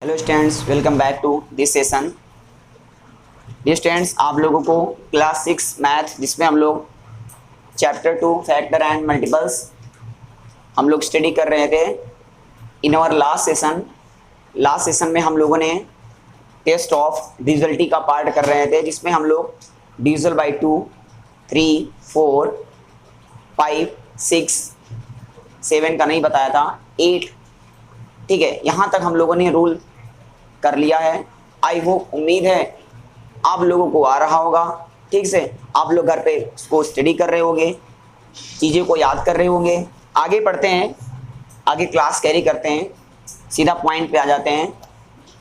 Hello students, welcome back to this session. Dear students, आप लोगों को क्लास 6 मैथ जिसमें हम लोग चैप्टर 2 फैक्टर एंड मल्टीपल्स हम लोग स्टडी कर रहे थे। इन आवर लास्ट सेशन में हम लोगों ने टेस्ट ऑफ डिविजिबिलिटी का पार्ट कर रहे थे, जिसमें हम लोग डिविजिबल बाई 2, 3, 4, 5, 6, 7 का नहीं बताया था, 8। ठीक है, यहाँ तक हम लोगों ने रूल कर लिया है। आई होप, उम्मीद है आप लोगों को आ रहा होगा ठीक से। आप लोग घर पे उसको स्टडी कर रहे होंगे, चीज़ों को याद कर रहे होंगे। आगे पढ़ते हैं, आगे क्लास कैरी करते हैं, सीधा पॉइंट पे आ जाते हैं।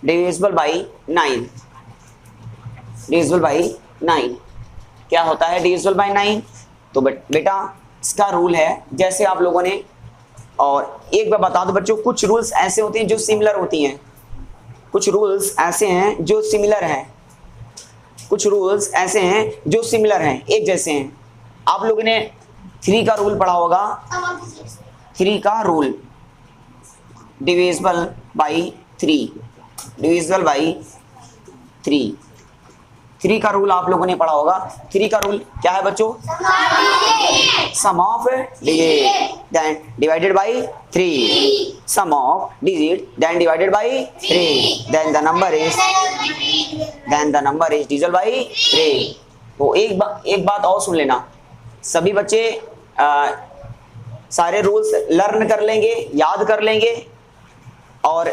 डिविजिबल बाई 9, डिविजिबल बाई 9 क्या होता है? डिविजिबल बाई 9 तो बेटा इसका रूल है, जैसे आप लोगों ने, और एक बार बता दो बच्चों, कुछ रूल्स ऐसे होते हैं जो सिमिलर होती हैं, कुछ रूल्स ऐसे हैं जो सिमिलर हैं, कुछ रूल्स ऐसे हैं जो सिमिलर हैं, एक जैसे हैं। आप लोगों ने 3 का रूल पढ़ा होगा, 3 का rule, divisible by 3, divisible by 3 का रूल आप लोगों ने पढ़ा होगा। 3 का रूल क्या है बच्चों? Sum of digit then divided by 3, sum of digit then divided by 3, then the number is divisible by 3। तो एक बात और सुन लेना, सभी बच्चे सारे रूल्स लर्न कर लेंगे, याद कर लेंगे, और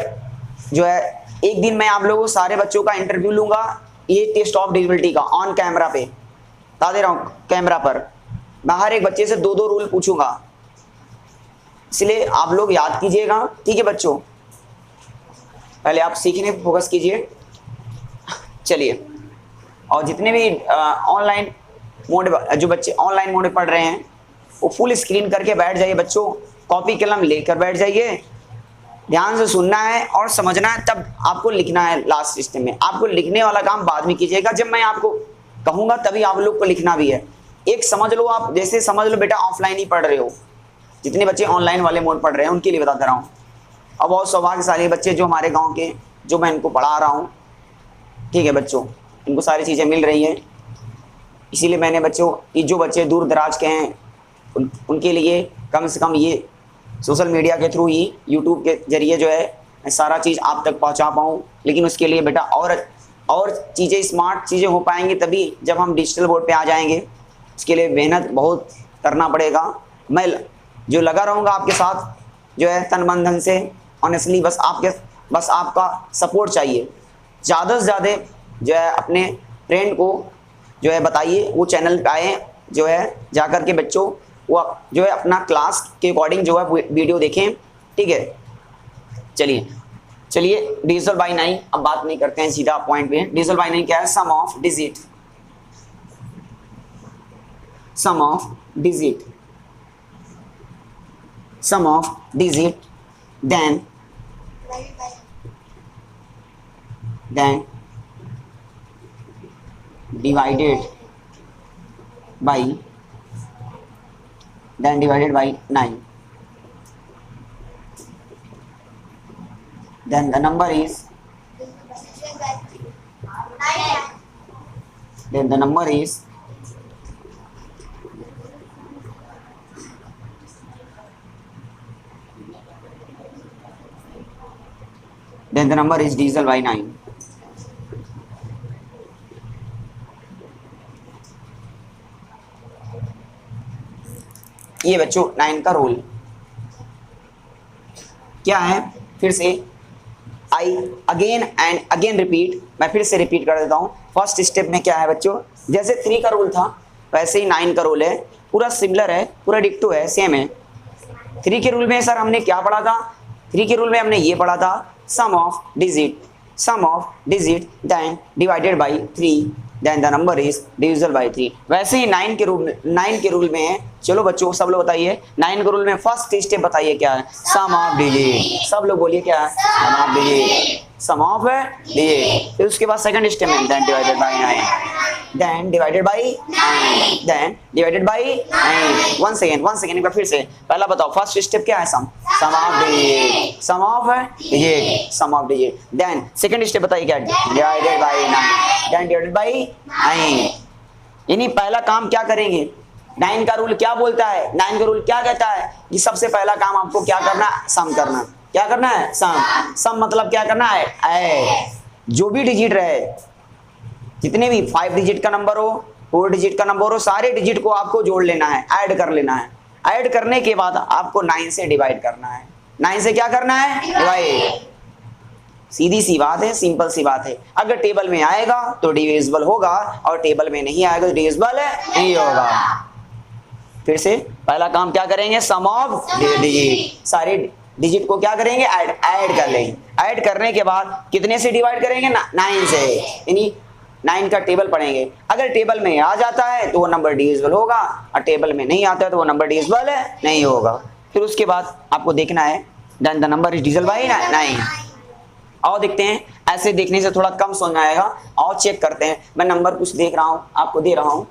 जो है एक दिन मैं आप लोगों सारे बच्चों का इंटरव्यू लूंगा, ये टेस्ट ऑफ डिविजिबिलिटी का, ऑन कैमरा पे बता दे रहा हूँ। कैमरा पर मैं हर एक बच्चे से 2-2 रूल पूछूंगा, इसलिए आप लोग याद कीजिएगा। ठीक है बच्चों, पहले आप सीखने पर फोकस कीजिए। चलिए, और जितने भी ऑनलाइन मोड, जो बच्चे ऑनलाइन मोड में पढ़ रहे हैं, वो फुल स्क्रीन करके बैठ जाइए बच्चों, कॉपी कलम लेकर बैठ जाइए, ध्यान से सुनना है और समझना है, तब आपको लिखना है। लास्ट सिस्टम में आपको लिखने वाला काम बाद में कीजिएगा, जब मैं आपको कहूँगा तभी आप लोग को लिखना भी है। एक समझ लो, आप जैसे समझ लो बेटा ऑफलाइन ही पढ़ रहे हो, जितने बच्चे ऑनलाइन वाले मोड पढ़ रहे हैं उनके लिए बता रहा हूँ। अब बहुत सौभाग्यशाली बच्चे जो हमारे गाँव के, जो मैं इनको पढ़ा रहा हूँ, ठीक है बच्चों, इनको सारी चीज़ें मिल रही हैं। इसीलिए मैंने बच्चों कि जो बच्चे दूर दराज के हैं उनके लिए कम से कम ये सोशल मीडिया के थ्रू ही, यूट्यूब के जरिए जो है मैं सारा चीज़ आप तक पहुंचा पाऊँ। लेकिन उसके लिए बेटा और चीज़ें, स्मार्ट चीज़ें हो पाएंगी तभी जब हम डिजिटल बोर्ड पे आ जाएंगे। उसके लिए मेहनत बहुत करना पड़ेगा। मैं जो लगा रहूँगा आपके साथ, जो है तन मन धन से, ऑनेस्टली, बस आपका सपोर्ट चाहिए। ज़्यादा से ज़्यादा जो है अपने फ्रेंड को जो है बताइए, वो चैनल पे आए, जो है जा कर के बच्चों वो जो है अपना क्लास के अकॉर्डिंग जो है वीडियो देखें। ठीक है, चलिए डिविजिबल बाई 9 अब बात नहीं करते हैं, सीधा पॉइंट पे। डिविजिबल बाई 9 क्या है? Sum of digit, sum of digit, sum of digit then divided by 9, then the number is divisible by 9। ये बच्चों 9 का रूल क्या है? फिर से I again and again repeat, मैं फिर से रिपीट कर देता हूँ। फर्स्ट स्टेप में क्या है बच्चों? जैसे 3 का रूल था वैसे ही 9 का रूल है, पूरा सिमिलर है, पूरा डिक्टो है, सेम है। 3 के रूल में सर हमने क्या पढ़ा था? 3 के रूल में हमने ये पढ़ा था, sum of digit then divided by 3, then the number is divisible by 3। वैसे ही 9 के रूल में है। चलो बच्चों सब लोग बताइए, 9 के रूल में फर्स्ट स्टेप बताइए क्या है? Sum of digit. सब लोग बोलिए क्या है? Sum of digit, sum of digit. फिर उसके बाद सेकंड स्टेप में then divided by 9, then divided by 9, then divided by 9। One second एक बार फिर से पहला बताओ, फर्स्ट स्टेप क्या है? Sum of digit, sum of digit, sum of digit. Then second step बताइए क्या? Divided by 9, then divided by 9। यानी पहला काम क्या करेंगे? 9 का रूल क्या बोलता है? 9 का रूल क्या कहता है कि सबसे पहला काम आपको क्या करना है? सम करना। क्या करना है? सम मतलब क्या करना है? ऐड। जो भी डिजिट रहे, जितने भी 5 डिजिट का नंबर हो, 4 डिजिट का नंबर हो, सारे डिजिट को आपको जोड़ लेना है, ऐड कर लेना है। ऐड करने के बाद आपको 9 से डिवाइड करना है। 9 से क्या करना है? डिवाइड। सीधी सी बात है, सिंपल सी बात है। अगर टेबल में आएगा तो डिविजिबल होगा और टेबल में नहीं आएगा तो डिविजिबल नहीं होगा। फिर से पहला काम क्या करेंगे? सम ऑफ डिजिट, सारे डिजिट को क्या करेंगे? ऐड कर लेंगे। ऐड करने के बाद कितने से डिवाइड करेंगे? 9 से, यानी 9 का टेबल पढ़ेंगे। अगर टेबल में आ जाता है तो वो नंबर डिविजिबल होगा और टेबल में नहीं आता है तो वो नंबर डिविजिबल नहीं होगा। फिर उसके बाद आपको देखना है then the number is divisible by 9। और देखते हैं, ऐसे देखने से थोड़ा कम समझ में आएगा। और चेक करते हैं, मैं नंबर कुछ देख रहा हूं, आपको दे रहा हूं।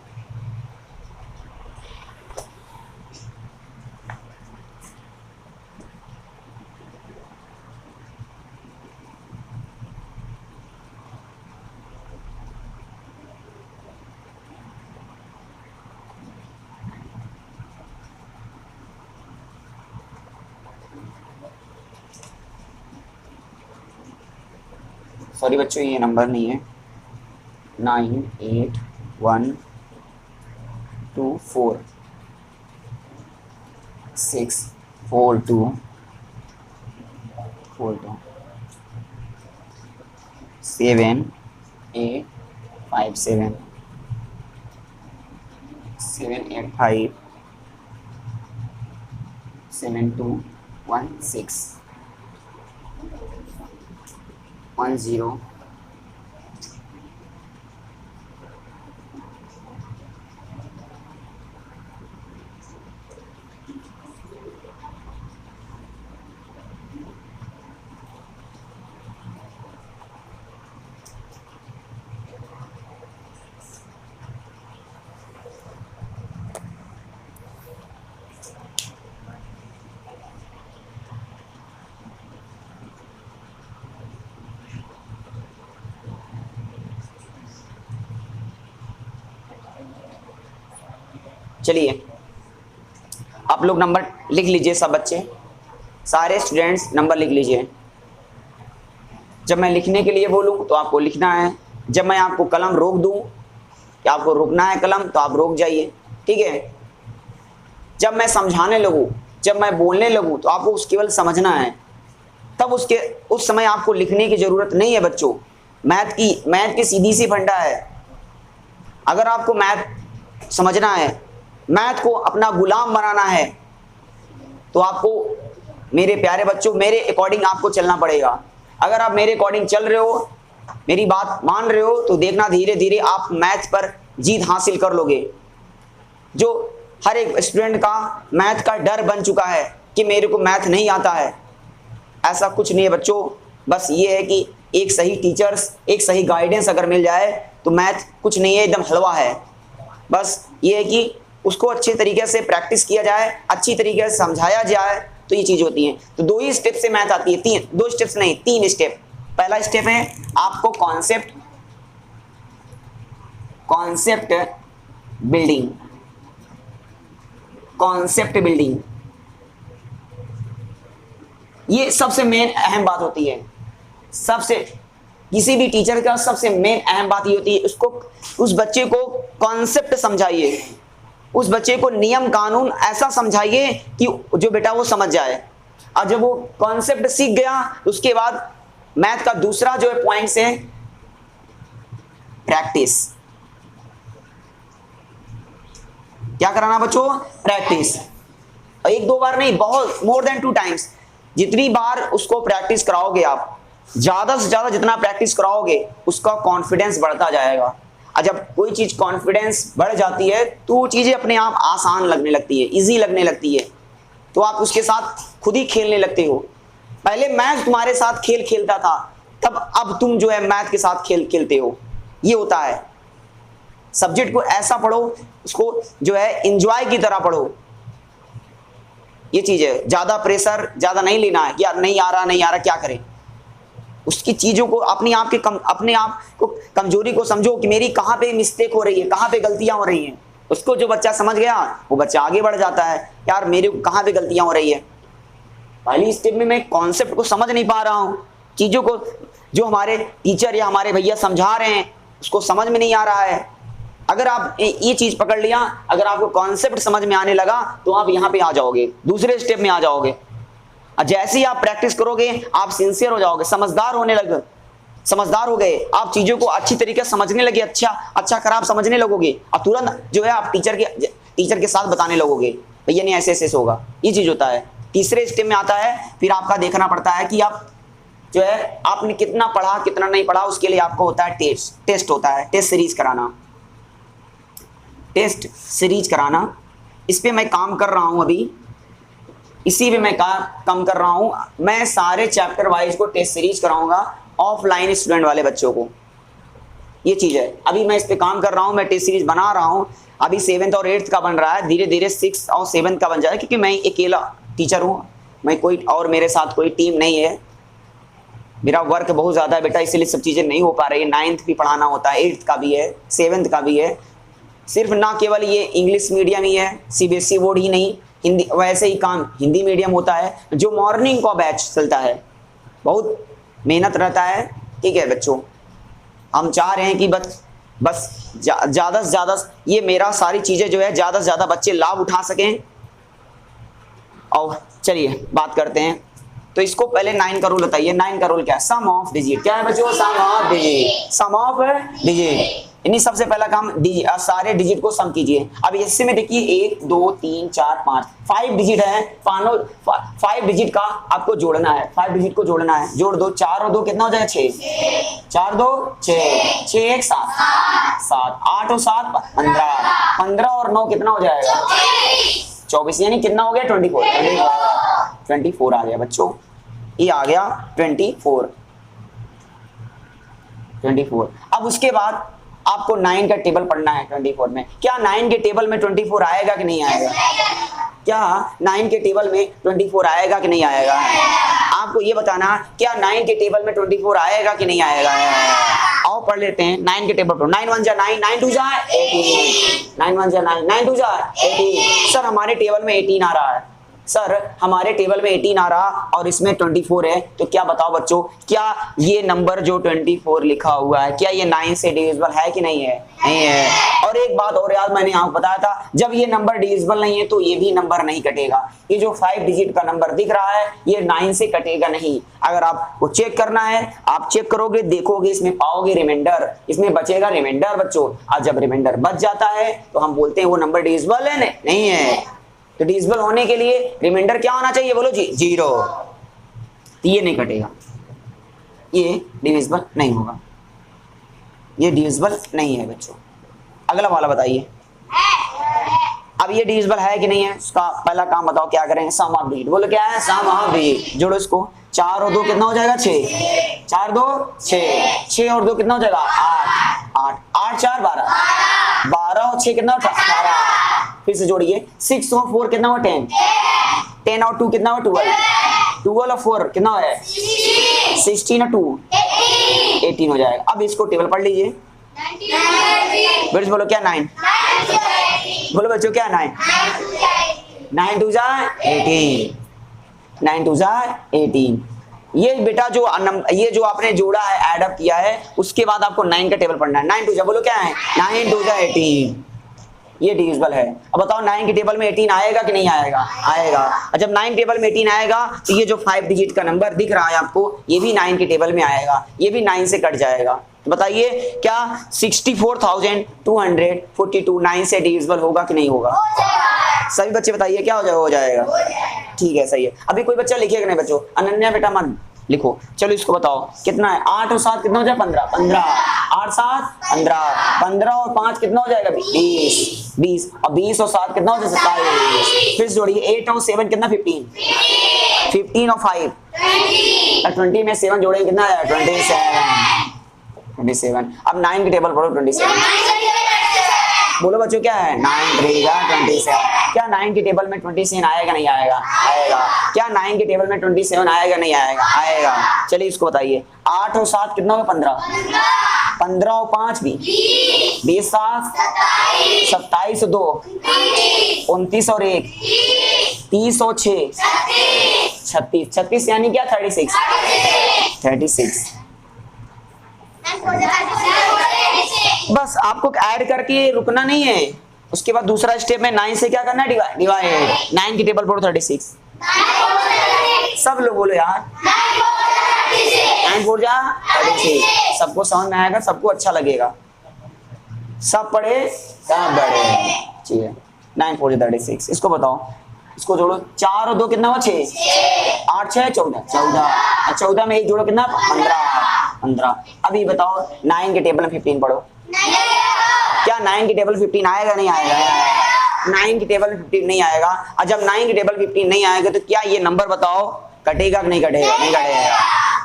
सॉरी बच्चों, ये नंबर नहीं है। 9 8 1 2 4 6 4 2 7 8 5 7 7 8 5 7 2 1 6 1 0 चलिए आप लोग नंबर लिख लीजिए, सब बच्चे, सारे स्टूडेंट्स नंबर लिख लीजिए। जब मैं लिखने के लिए बोलूं तो आपको लिखना है। जब मैं आपको कलम रोक दूं कि आपको रुकना है कलम, तो आप रोक जाइए, ठीक है। जब मैं समझाने लगूं, जब मैं बोलने लगूं तो आपको केवल समझना है। तब उस समय आपको लिखने की जरूरत नहीं है बच्चों। मैथ की सीधी सी फंडा है। अगर आपको मैथ समझना है, मैथ को अपना गुलाम बनाना है, तो आपको मेरे प्यारे बच्चों मेरे अकॉर्डिंग आपको चलना पड़ेगा। अगर आप मेरे अकॉर्डिंग चल रहे हो, मेरी बात मान रहे हो, तो देखना धीरे धीरे आप मैथ पर जीत हासिल कर लोगे। जो हर एक स्टूडेंट का मैथ का डर बन चुका है कि मेरे को मैथ नहीं आता है, ऐसा कुछ नहीं है बच्चों। बस ये है कि एक सही टीचर्स, एक सही गाइडेंस अगर मिल जाए तो मैथ कुछ नहीं है, एकदम हलवा है। बस ये है कि उसको अच्छे तरीके से प्रैक्टिस किया जाए, अच्छी तरीके से समझाया जाए, तो ये चीज होती है। तो 2 ही स्टेप से मैथ आती है, 2 स्टेप्स नहीं, 3 स्टेप। पहला स्टेप है आपको कॉन्सेप्ट बिल्डिंग। ये सबसे मेन अहम बात होती है। किसी भी टीचर का सबसे मेन अहम बात ये होती है, उस बच्चे को कॉन्सेप्ट समझाइए, उस बच्चे को नियम कानून ऐसा समझाइए कि जो बेटा वो समझ जाए। और जब वो कॉन्सेप्ट सीख गया तो उसके बाद मैथ का दूसरा जो है पॉइंट है प्रैक्टिस। क्या कराना बच्चों? प्रैक्टिस। 1-2 बार नहीं, बहुत मोर देन 2 टाइम्स। जितनी बार उसको प्रैक्टिस कराओगे आप, ज्यादा से ज्यादा जितना प्रैक्टिस कराओगे उसका कॉन्फिडेंस बढ़ता जाएगा। और जब कोई चीज कॉन्फिडेंस बढ़ जाती है तो वो चीजें अपने आप आसान लगने लगती है, इजी लगने लगती है, तो आप उसके साथ खुद ही खेलने लगते हो। पहले मैं तुम्हारे साथ खेल खेलता था, तब अब तुम जो है मैथ के साथ खेलते हो। ये होता है, सब्जेक्ट को ऐसा पढ़ो, उसको जो है एंजॉय की तरह पढ़ो। ये चीज है, ज्यादा प्रेशर ज्यादा नहीं लेना है, यार नहीं आ रहा क्या करें। उसकी चीजों को अपने आप को कमजोरी को समझो कि मेरी कहाँ पे मिस्टेक हो रही है, कहाँ पे गलतियां हो रही हैं। उसको जो बच्चा समझ गया वो बच्चा आगे बढ़ जाता है, यार मेरे को कहाँ पे गलतियां हो रही है। पहली स्टेप में मैं कॉन्सेप्ट को समझ नहीं पा रहा हूँ, चीजों को जो हमारे टीचर या हमारे भैया समझा रहे हैं उसको समझ में नहीं आ रहा है। अगर आप ये चीज पकड़ लिया, अगर आपको कॉन्सेप्ट समझ में आने लगा तो आप यहाँ पे आ जाओगे, दूसरे स्टेप में आ जाओगे। जैसे ही आप प्रैक्टिस करोगे आप सिंसियर हो जाओगे, समझदार हो गए, आप चीजों को अच्छी तरीके से समझने लगे, अच्छा खराब समझने लगोगे और तुरंत जो है आप टीचर के साथ बताने लगोगे, भैया नहीं ऐसे होगा। ये चीज होता है। तीसरे स्टेप में आता है, फिर आपका देखना पड़ता है कि आप जो है आपने कितना पढ़ा कितना नहीं पढ़ा। उसके लिए आपको होता है टेस्ट होता है, टेस्ट सीरीज कराना। इस पे मैं काम कर रहा हूं अभी, इसी पे मैं काम कर रहा हूं। मैं सारे चैप्टर वाइज को टेस्ट सीरीज कराऊंगा ऑफलाइन स्टूडेंट वाले बच्चों को। ये चीज है, अभी मैं इस पे काम कर रहा हूं, मैं टेस्ट सीरीज बना रहा हूं। अभी 7th और 8th का बन रहा है, धीरे धीरे 6th और 7th का बन जाएगा, क्योंकि मैं अकेला टीचर हूं, मैं कोई और मेरे साथ कोई टीम नहीं है। मेरा वर्क बहुत ज्यादा है बेटा, इसलिए सब चीजें नहीं हो पा रही है। 9th भी पढ़ाना होता है, 8th का भी है, 7th का भी है। सिर्फ ना केवल ये इंग्लिश मीडियम ही है, CBSE बोर्ड ही नहीं, हिंदी वैसे ही काम हिंदी मीडियम होता है, जो मॉर्निंग का बैच चलता है, बहुत मेहनत रहता है। ठीक है बच्चों, हम चाह रहे हैं कि बस ज़्यादा से ज़्यादा ये मेरा सारी चीज़ें जो है ज़्यादा से ज़्यादा बच्चे लाभ उठा सकें। और चलिए बात करते हैं, तो इसको पहले 9 का रूल बताइए। 9 का रूल क्या है? Sum of digit. क्या है बच्चों? Sum of digit. यानी सबसे पहला काम सारे डिजिट को सम कीजिए। अब इससे में देखिए 1 2 3 4 5 डिजिट है, 5 डिजिट का आपको जोड़ना है, 5 डिजिट को जोड़ना है। जोड़ दो, 4 और 2 कितना हो जाएगा? 6। 4 2 6, 6 1 7, 8 और 7 15, 15 और 9 कितना हो जाएगा? 24। यानी कितना हो गया? 24 आ गया बच्चों, ये आ गया 24। अब उसके बाद आपको 9 का टेबल पढ़ना है 24 में। क्या 9 के टेबल में 24 आएगा कि नहीं आएगा? क्या 9 के टेबल में 24 आएगा कि नहीं आएगा? आपको ये बताना, क्या 9 के टेबल में 24 आएगा कि नहीं आएगा? आओ पढ़ लेते हैं 9 के टेबल पर। 9 1 जा 9, 9 2 जा 18, 9 1 जा 9, 9 2 जा 18। सर हमारे टेबल में 18 आ रहा है, सर हमारे टेबल में 18 आ रहा और इसमें 24 है, तो क्या बताओ बच्चों, क्या ये नंबर जो 24 लिखा हुआ है, क्या ये 9 से डिविजिबल है कि नहीं है? नहीं है। और एक बात और याद, मैंने आपको बताया था, जब ये नंबर डिविजिबल नहीं है तो ये भी नंबर नहीं कटेगा। ये जो 5 डिजिट का नंबर दिख रहा है ये 9 से कटेगा नहीं। अगर आपको चेक करना है, आप चेक करोगे, देखोगे, इसमें पाओगे रिमाइंडर, इसमें बचेगा रिमाइंडर बच्चों। और जब रिमाइंडर बच जाता है तो हम बोलते हैं वो नंबर डिविजिबल है नहीं है। तो डिविजिबल होने के लिए रिमाइंडर क्या होना चाहिए? बोलो जी, 0। तो ये नहीं कटेगा, ये डिविजिबल नहीं होगा, ये डिविजिबल नहीं है बच्चों। अगला वाला बताइए। अब ये डिविजिबल है कि नहीं है, उसका पहला काम बताओ क्या करें? सम ऑफ डिजिट। बोलो क्या है? Sum of digit. जोड़ो इसको, 4 और 2 कितना हो जाएगा? 6। 4 2 6, 6 और 2 कितना हो जाएगा? 8, 8 4 12, 12 और 6 कितना? 18। फिर से जोड़िए, 6 और 4 कितना हुआ? 10, 10 और 2 कितना हुआ? 12, 12 और 4 कितना है? 16 और 2 18 हो जाएगा। अब इसको टेबल पढ़ लीजिए। बोलो क्या? 9। बोलो बच्चों क्या? 9। 9 2 जा 18, 9 2 जा 18। ये बेटा जो आपने जोड़ा है, एड अप किया है, उसके बाद आपको 9 का टेबल पढ़ना है। 9 2 जा, बोलो क्या है? 9 2 जा 18। ये डिविजिबल है। अब बताओ 9 के टेबल में 18 आएगा कि नहीं आएगा? आएगा। और जब 9 टेबल में 18 आएगा तो ये जो 5 डिजिट का नंबर दिख रहा है आपको, ये भी 9 के टेबल में आएगा, ये भी 9 से कट जाएगा। तो बताइए क्या 64,242 9 से डिविजिबल होगा कि नहीं होगा? सभी बच्चे बताइए क्या हो जाएगा? ठीक है, सही है। अभी कोई बच्चा लिखिएगा नहीं बच्चों, अनन्या बेटा मत लिखो। चलो इसको बताओ कितना है? 8 और 7 कितना हो जाएगा? 15, 15, 8 7 15, 15 और 5 कितना हो जाएगा? 20, 20 और 20 और 7 कितना हो जाएगा? 27। फिर जोड़िए 8 और 7 कितना? 15, 15 और 5 20 में 7 जोड़ेंगे कितना आया 27। अब 9 की टेबल पढ़ो 27। बोलो बच्चों क्या है 9 3 का 27। क्या 9 की टेबल में 27 आएगा नहीं आएगा? आएगा। क्या 9 की टेबल में 27 आएगा नहीं आएगा? आएगा। चलिए इसको बताइए 8 और 7 कितना होगा 15। 15 और 5 भी 20 7 27 और 2 29 और 1 30 और 6 36 36 यानी क्या 36। बस आपको ऐड करके रुकना नहीं है। उसके बाद दूसरा स्टेप में 9 से क्या करना है डिवाइड। 9 की टेबल पढ़ो 36। सब लोग बोलो यार 9 4 जा 36। सबको समझ में आएगा, सबको अच्छा लगेगा। सब पढ़े सब बड़े। ठीक है 9 4 जा 36। इसको बताओ, इसको जोड़ो 4 और 2 कितना हुआ 6 8 6 14 14 में 1 जोड़ो कितना 15। अभी बताओ 9 के टेबल में 15 पढ़ो। क्या 9 की टेबल 15 आएगा नहीं आएगा? 9 की टेबल 15 नहीं आएगा। और जब 9 की टेबल 15 नहीं आएगा तो क्या ये नंबर बताओ कटेगा कि नहीं कटेगा? नहीं कटेगा।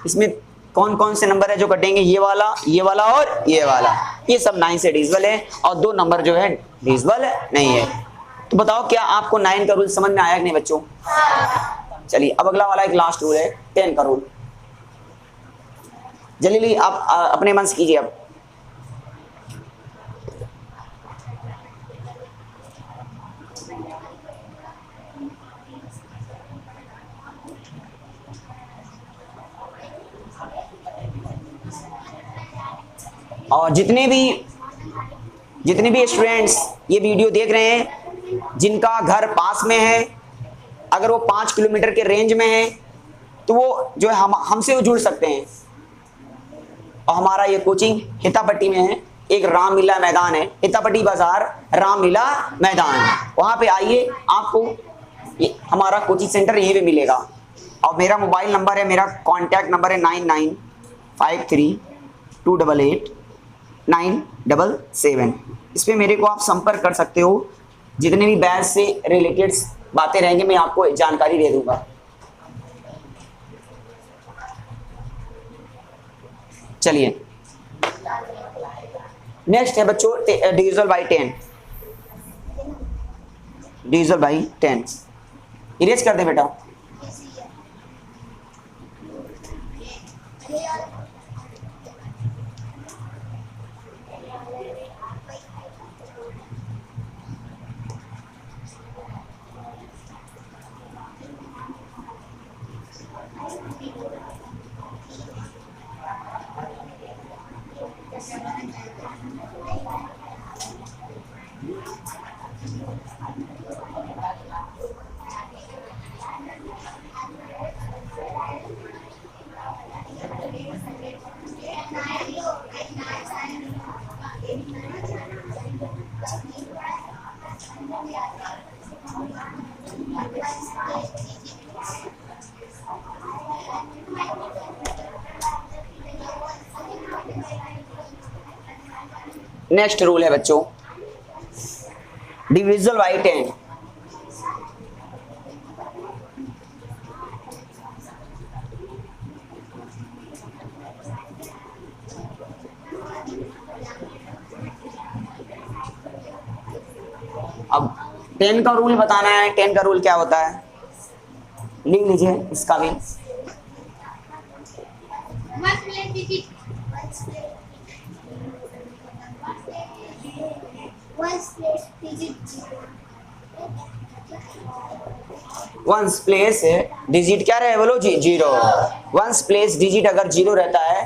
इसमें कौन कौन से नंबर है जो कटेंगे? ये वाला और ये वाला। ये सब 9 से डिविजिबल है और 2 नंबर जो है डिविजिबल नहीं है। तो बताओ क्या आपको 9 का रूल समझ में आया कि नहीं बच्चों? चलिए अब अगला वाला एक लास्ट रूल है 10 का रूल। जल्दी आप अपने मन से कीजिए। अब और जितने भी स्टूडेंट्स ये वीडियो देख रहे हैं जिनका घर पास में है, अगर वो 5 किलोमीटर के रेंज में है तो वो जो है हमसे जुड़ सकते हैं। और हमारा ये कोचिंग हितापट्टी में है। एक रामलीला मैदान है, हितापट्टी बाजार रामलीला मैदान, वहां पे आइए। आपको हमारा कोचिंग सेंटर यहीं पे मिलेगा। और मेरा मोबाइल नंबर है, मेरा कॉन्टैक्ट नंबर है 9953288977। इस पर मेरे को आप संपर्क कर सकते हो। जितने भी बैच से रिलेटेड बातें रहेंगी मैं आपको जानकारी दे दूंगा। चलिए नेक्स्ट है बच्चों डिविजन बाई 10। इरेज कर दे बेटा। नेक्स्ट रूल है बच्चों डिविजल बाई 10। अब 10 का रूल बताना है। 10 का रूल क्या होता है लिख लीजिए इसका भी। वंस प्लेस डिजिट क्या रहे बोलो जी 0। वंस प्लेस डिजिट अगर 0 रहता है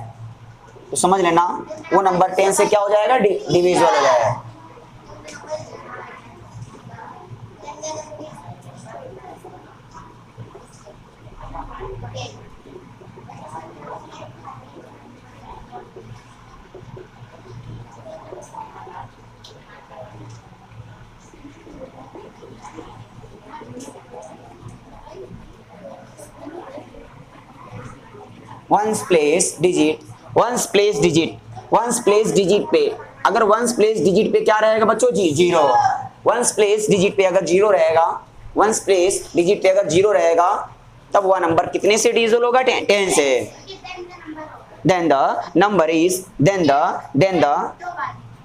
तो समझ लेना वो नंबर 10 से क्या हो जाएगा डिविजिबल हो जाएगा। वंस प्लेस डिजिट पे अगर वंस प्लेस डिजिट पे क्या रहेगा बच्चों जी 0। वंस प्लेस डिजिट पे अगर 0 रहेगा, वंस प्लेस डिजिट पे अगर 0 रहेगा तब वह नंबर कितने से डिविजिबल होगा? 10 से। देन द नंबर इज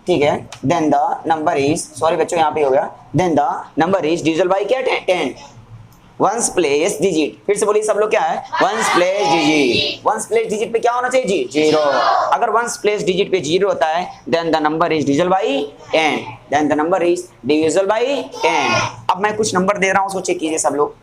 ठीक है, then the number is, sorry बच्चों यहाँ पे हो गया, then the number is divisible by क्या? 10। वंस प्लेस डिजिट, फिर से बोलिए सब लोग, क्या है? Ones place digit. Ones place digit पे क्या होना चाहिए? जी 0। अगर वंस प्लेस डिजिट पे 0 होता है then the number is divisible by 10। Then the number is divisible by 10। अब मैं कुछ नंबर दे रहा हूं, उसको चेक कीजिए सब लोग।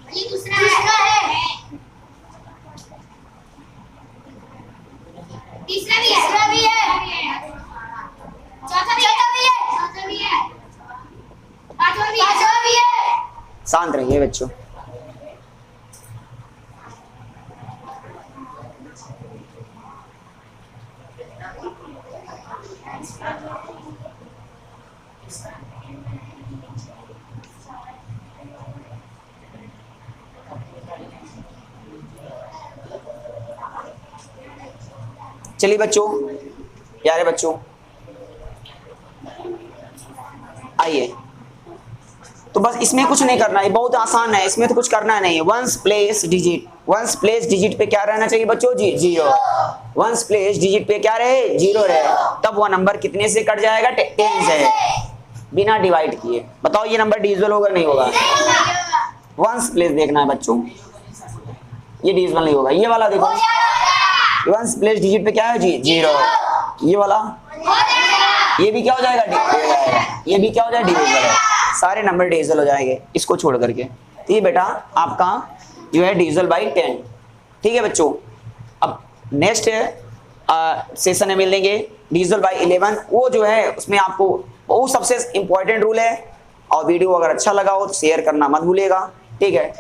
ये दूसरा है। तीसरा भी है। चौथा भी है। पांचवा भी है। शांत रहिए बच्चों। चलिए बच्चों, प्यारे बच्चों, आइए, तो बस इसमें कुछ नहीं करना है, बहुत आसान है, इसमें तो कुछ करना नहीं है। वंस प्लेस डिजिट पे क्या रहना चाहिए बच्चों? जी 0। वंस प्लेस डिजिट पे क्या रहे? 0 रहे, तब वह नंबर कितने से कट जाएगा? 10 से, बिना डिवाइड किए। बताओ ये नंबर डिविजिबल होगा नहीं होगा? वंस प्लेस देखना है बच्चों, ये डिविजिबल नहीं होगा। ये वाला देखो, वंस प्लेस डिजिट पे क्या है? जी 0। ये वाला, ये भी क्या हो जाएगा? ये भी क्या हो जाएगा? डिविजिबल है। सारे नंबर डिविजिबल हो जाएंगे इसको छोड़ करके। तो ये बेटा आपका जो है डिविजिबल बाय 10। ठीक है बच्चों, अब नेक्स्ट सेशन में मिलेंगे डिविजिबल बाय 11। वो जो है उसमें आपको वो सबसे इंपॉर्टेंट रूल है। और वीडियो अगर अच्छा लगा हो तो शेयर करना मत भूलिएगा। ठीक है।